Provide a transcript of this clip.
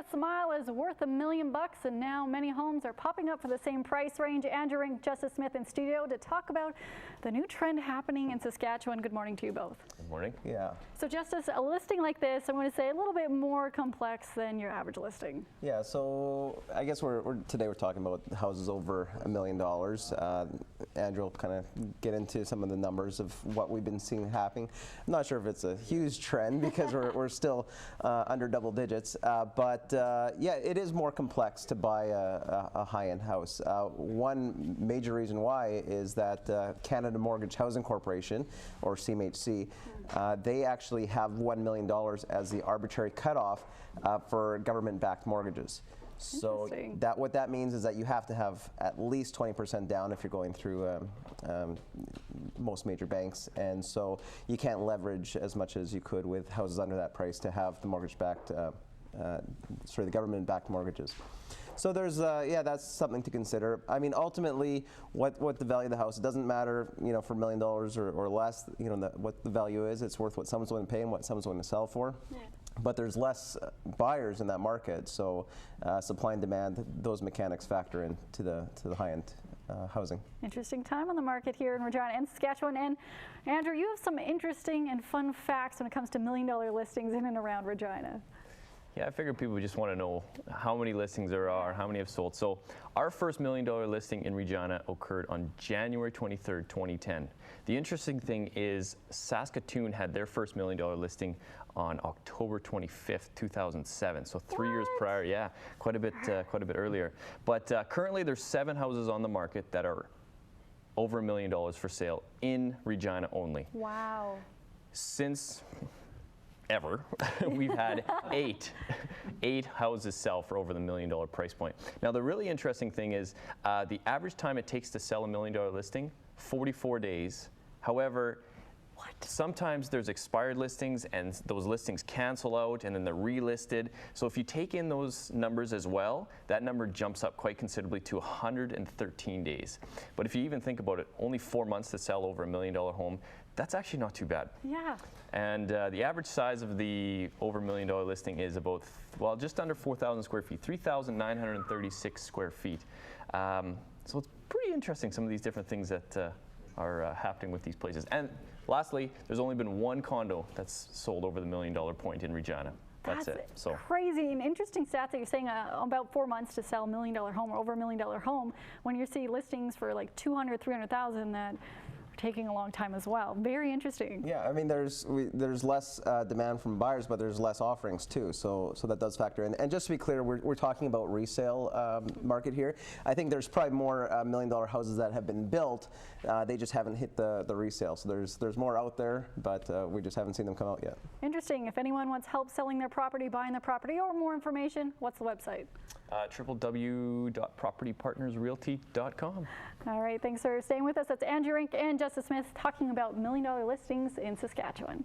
smile is worth $1 million, and now many homes are popping up for the same price range. Andrew Rink, Justice Smith in studio to talk about the new trend happening in Saskatchewan. Good morning to you both. Good morning. Yeah. So Justice, a listing like this, I'm going to say a little bit more complex than your average listing. Yeah, so I guess today we're talking about houses over $1 million. Andrew will kind of get into some of the numbers of what we've been seeing happening. I'm not sure if it's a huge trend because we're still under double digits, but yeah, it is more complex to buy a high-end house. One major reason why is that Canada Mortgage Housing Corporation, or CMHC, they actually have $1 million as the arbitrary cutoff for government-backed mortgages. So what that means is that you have to have at least 20% down if you're going through most major banks, and so you can't leverage as much as you could with houses under that price to have the mortgage-backed, the government-backed mortgages. So there's, yeah, that's something to consider. I mean, ultimately, what the value of the house, it doesn't matter, you know, for $1 million or less, you know, what the value is. It's worth what someone's willing to pay and what someone's willing to sell for. Yeah. But there's less buyers in that market, so supply and demand, those mechanics factor into the high-end housing. Interesting time on the market here in Regina and Saskatchewan. And Andrew, you have some interesting and fun facts when it comes to $1 million listings in and around Regina. Yeah, I figured people just want to know how many listings there are, how many have sold. So our first $1 million listing in Regina occurred on January 23rd, 2010. The interesting thing is Saskatoon had their first $1 million listing on October 25th, 2007. So 3 years prior, yeah, quite a bit earlier. But currently there's 7 houses on the market that are over $1 million for sale in Regina only. Wow. Since ever, we've had eight houses sell for over the $1 million price point. Now, the really interesting thing is the average time it takes to sell a $1 million listing, 44 days. However, sometimes there's expired listings and those listings cancel out and then they're relisted. So if you take in those numbers as well, that number jumps up quite considerably to 113 days. But if you even think about it, only 4 months to sell over $1 million home, that's actually not too bad. Yeah. And the average size of the over $1 million listing is about, well, just under 4,000 square feet, 3,936 square feet. So it's pretty interesting, some of these different things that are happening with these places. And lastly, there's only been one condo that's sold over the $1 million point in Regina. That's it. So crazy and interesting stats that you're saying about 4 months to sell a $1 million home or over $1 million home when you see listings for like 200, 300,000 that taking a long time as well. Very interesting. Yeah, I mean, there's less demand from buyers, but there's less offerings too. So that does factor in. And just to be clear, we're talking about resale market here. I think there's probably more $1 million houses that have been built. They just haven't hit the resale. So there's more out there, but we just haven't seen them come out yet. Interesting. If anyone wants help selling their property, buying their property, or more information, what's the website? www.propertypartnersrealty.com. All right, thanks for staying with us. That's Andrew Rink and Justice Smith talking about $1 million listings in Saskatchewan.